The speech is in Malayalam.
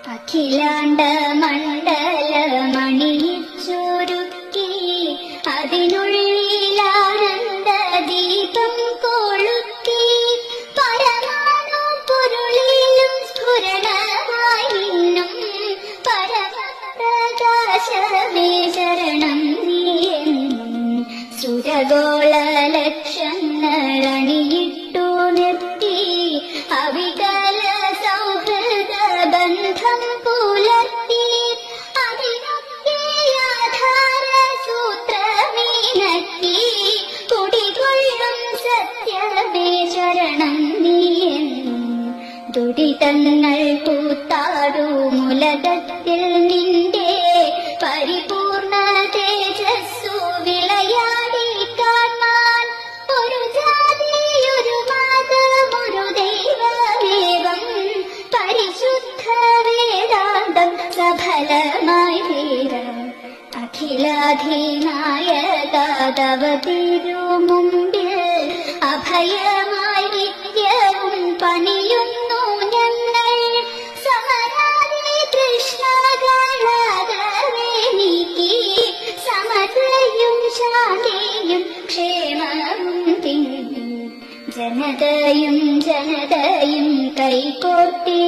അഖിലാണ്ട മണ്ഡലമണിയിച്ചൊരുക്കി അതിനുള്ളിലാനന്ദ ദീപം കൊളുത്തി പരമാണു പൊരുളിലും സ്ഫുരണമായി നിന്നും പരമപ്രകാശമേ ശരണം നീയെന്നും സുരഗോള ലക്ഷങ്ങളണിയിട്ടു നിർത്തി അവികല സൗഹൃദ ബന്ധം പുലർത്തി അതിനൊക്കെ ആധാര സൂത്രമീനക്കി കുടികൊള്ളും സത്യമേ ശരണം നീയെന്നും ദുരിതങ്ങൾ കൂത്താടുമുലകത്തിൽ നിന്റെ പരിപൂർണ തേജസ്സു വിളയാടി കാണാൻ ഒരു ജാതിയൊരു മതമൊരു ദൈവമേവം പരിശുദ്ധ വേദാന്തം സഫലമായി തീരം അഖിലാധിനായക തവ തിരുമുമ്പിൽ അഭയമായി നിത്യവും പണിയുന്നു ഞങ്ങൾ സമരാതി കൃഷ്ണകളാകവേ നീക്കി സമതയും ശാന്തിയും ക്ഷേമവും തിങ്ങി ജനതയും കൈകോർത്തി